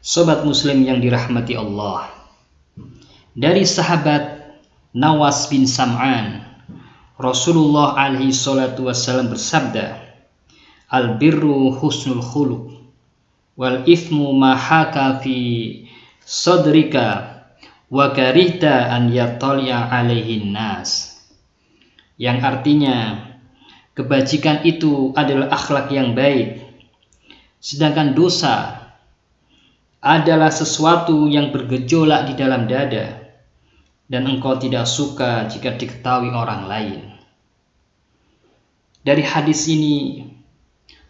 Sobat Muslim yang dirahmati Allah, dari sahabat Nawas bin Sam'an, Rasulullah alaihi salatu wassalam bersabda, "Al-birru husnul khuluq, wal ithmu ma haka fi sadrika, wa karihta an yattali'a alaihin nas." Yang artinya, kebajikan itu adalah akhlak yang baik, sedangkan dosa adalah sesuatu yang bergejolak di dalam dada, dan engkau tidak suka jika diketahui orang lain. Dari hadis ini,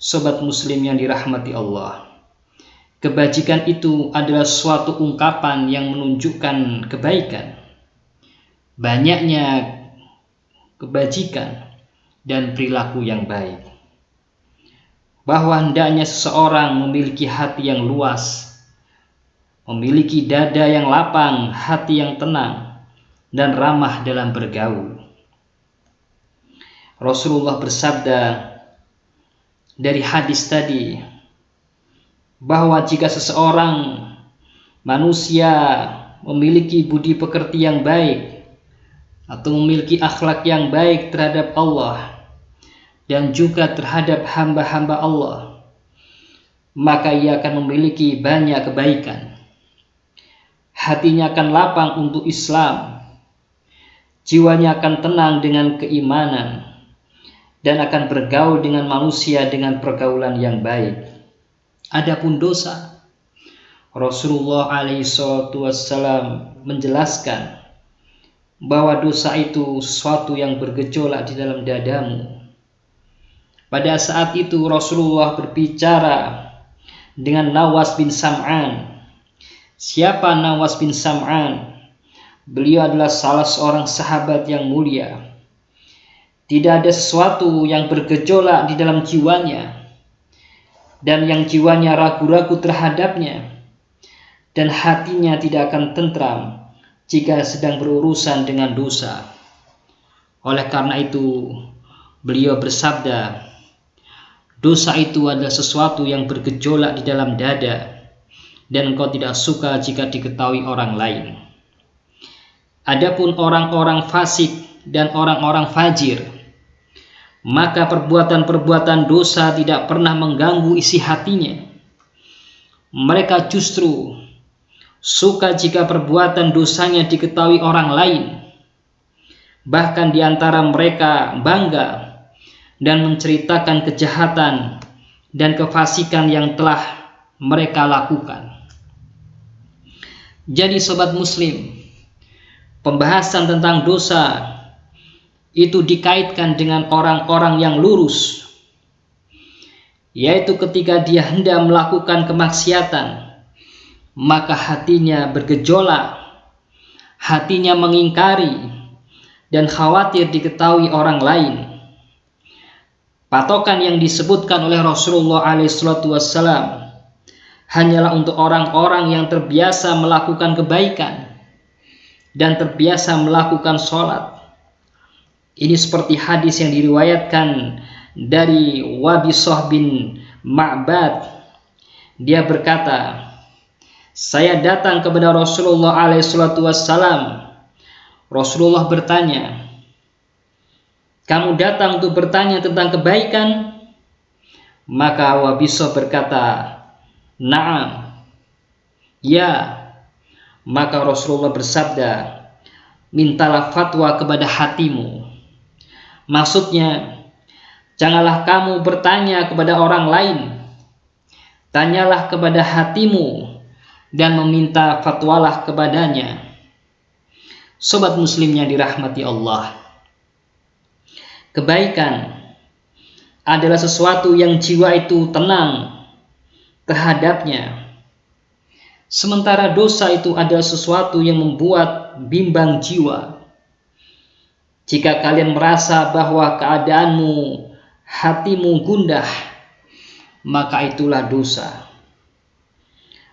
sobat Muslim yang dirahmati Allah, kebajikan itu adalah suatu ungkapan yang menunjukkan kebaikan, banyaknya kebajikan dan perilaku yang baik, bahwa hendaknya seseorang memiliki hati yang luas, memiliki dada yang lapang, hati yang tenang, dan ramah dalam bergaul. Rasulullah bersabda dari hadis tadi, bahwa jika seseorang manusia memiliki budi pekerti yang baik, atau memiliki akhlak yang baik terhadap Allah, dan juga terhadap hamba-hamba Allah, maka ia akan memiliki banyak kebaikan. Hatinya akan lapang untuk Islam, jiwanya akan tenang dengan keimanan, dan akan bergaul dengan manusia dengan pergaulan yang baik. Adapun dosa, Rasulullah SAW menjelaskan bahwa dosa itu sesuatu yang bergejolak di dalam dadamu. Pada saat itu Rasulullah berbicara dengan Nawas bin Sam'an. Siapa Nawas bin Sam'an? Beliau adalah salah seorang sahabat yang mulia. Tidak ada sesuatu yang bergejolak di dalam jiwanya, dan yang jiwanya ragu-ragu terhadapnya, dan hatinya tidak akan tentram jika sedang berurusan dengan dosa. Oleh karena itu, beliau bersabda, dosa itu adalah sesuatu yang bergejolak di dalam dada, dan engkau tidak suka jika diketahui orang lain. Adapun orang-orang fasik dan orang-orang fajir, maka perbuatan-perbuatan dosa tidak pernah mengganggu isi hatinya. Mereka justru suka jika perbuatan dosanya diketahui orang lain. Bahkan di antara mereka bangga dan menceritakan kejahatan dan kefasikan yang telah mereka lakukan. Jadi sobat Muslim, pembahasan tentang dosa itu dikaitkan dengan orang-orang yang lurus, yaitu ketika dia hendak melakukan kemaksiatan, maka hatinya bergejolak, hatinya mengingkari dan khawatir diketahui orang lain. Patokan yang disebutkan oleh Rasulullah SAW hanyalah untuk orang-orang yang terbiasa melakukan kebaikan dan terbiasa melakukan sholat. Ini seperti hadis yang diriwayatkan dari Wabisah bin Ma'bad. Dia berkata, saya datang kepada Rasulullah SAW. Rasulullah bertanya, kamu datang untuk bertanya tentang kebaikan? Maka Wabisah berkata, na'am, ya. Maka Rasulullah bersabda, mintalah fatwa kepada hatimu. Maksudnya, janganlah kamu bertanya kepada orang lain, tanyalah kepada hatimu dan meminta fatwalah kepadanya. Sobat Muslim yang dirahmati Allah, kebaikan adalah sesuatu yang jiwa itu tenang terhadapnya, sementara dosa itu adalah sesuatu yang membuat bimbang jiwa. Jika kalian merasa bahwa keadaanmu, hatimu gundah, maka itulah dosa.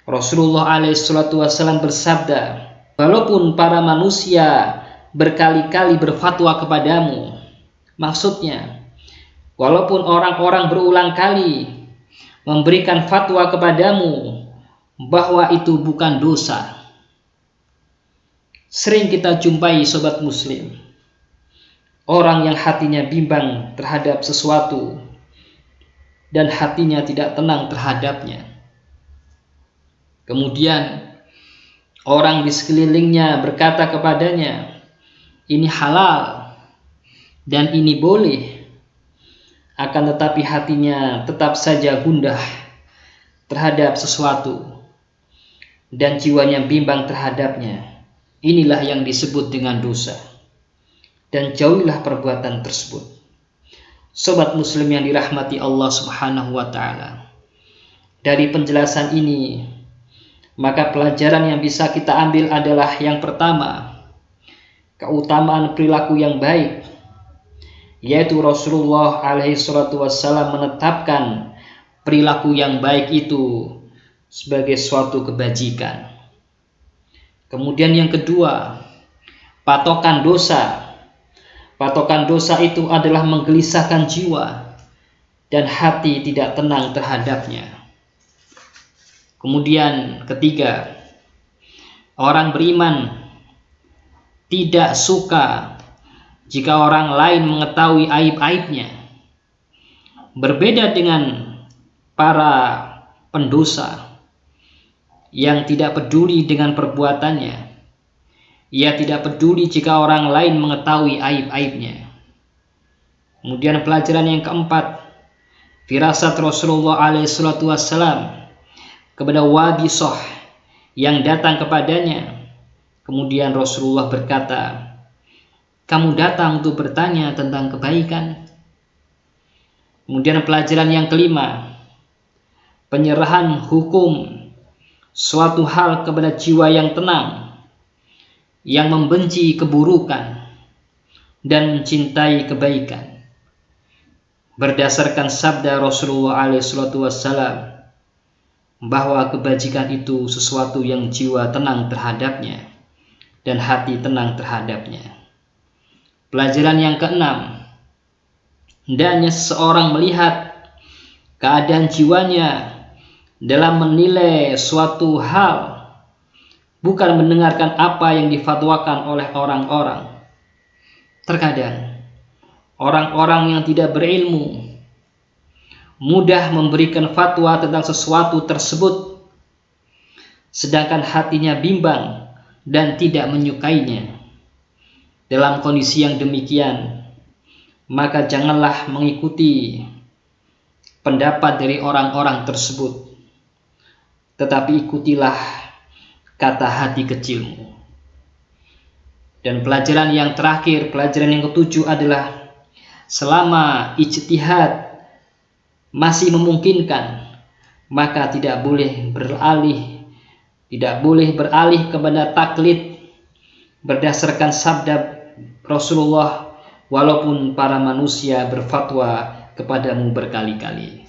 Rasulullah SAW bersabda, walaupun para manusia berkali-kali berfatwa kepadamu, maksudnya, walaupun orang-orang berulang kali memberikan fatwa kepadamu, bahwa itu bukan dosa. Sering kita jumpai sobat muslim, orang yang hatinya bimbang terhadap sesuatu dan hatinya tidak tenang terhadapnya. Kemudian orang di sekelilingnya berkata kepadanya, ini halal dan ini boleh, akan tetapi hatinya tetap saja gundah terhadap sesuatu dan jiwanya bimbang terhadapnya. Inilah yang disebut dengan dosa, dan jauhilah perbuatan tersebut. Sobat muslim yang dirahmati Allah Subhanahu wa ta'ala, dari penjelasan ini maka pelajaran yang bisa kita ambil adalah yang pertama, keutamaan perilaku yang baik, yaitu Rasulullah SAW menetapkan perilaku yang baik itu sebagai suatu kebajikan. Kemudian yang kedua, patokan dosa. Patokan dosa itu adalah menggelisahkan jiwa dan hati tidak tenang terhadapnya. Kemudian ketiga, orang beriman tidak suka jika orang lain mengetahui aib-aibnya. Berbeda dengan para pendosa yang tidak peduli dengan perbuatannya. Ia tidak peduli jika orang lain mengetahui aib-aibnya. Kemudian pelajaran yang keempat, firasat Rasulullah SAW kepada Wabisah yang datang kepadanya. Kemudian Rasulullah berkata, kamu datang untuk bertanya tentang kebaikan. Kemudian pelajaran yang kelima, penyerahan hukum suatu hal kepada jiwa yang tenang, yang membenci keburukan dan mencintai kebaikan, berdasarkan sabda Rasulullah SAW bahwa kebajikan itu sesuatu yang jiwa tenang terhadapnya dan hati tenang terhadapnya. Pelajaran yang keenam, hendaknya seseorang melihat keadaan jiwanya dalam menilai suatu hal, bukan mendengarkan apa yang difatwakan oleh orang-orang. Terkadang orang-orang yang tidak berilmu mudah memberikan fatwa tentang sesuatu tersebut, sedangkan hatinya bimbang dan tidak menyukainya. Dalam kondisi yang demikian, maka janganlah mengikuti pendapat dari orang-orang tersebut, tetapi ikutilah kata hati kecilmu. Dan pelajaran yang terakhir, pelajaran yang ketujuh adalah selama ijtihad masih memungkinkan, maka tidak boleh beralih kepada taklid berdasarkan sabda Rasulullah, walaupun para manusia berfatwa kepadamu berkali-kali.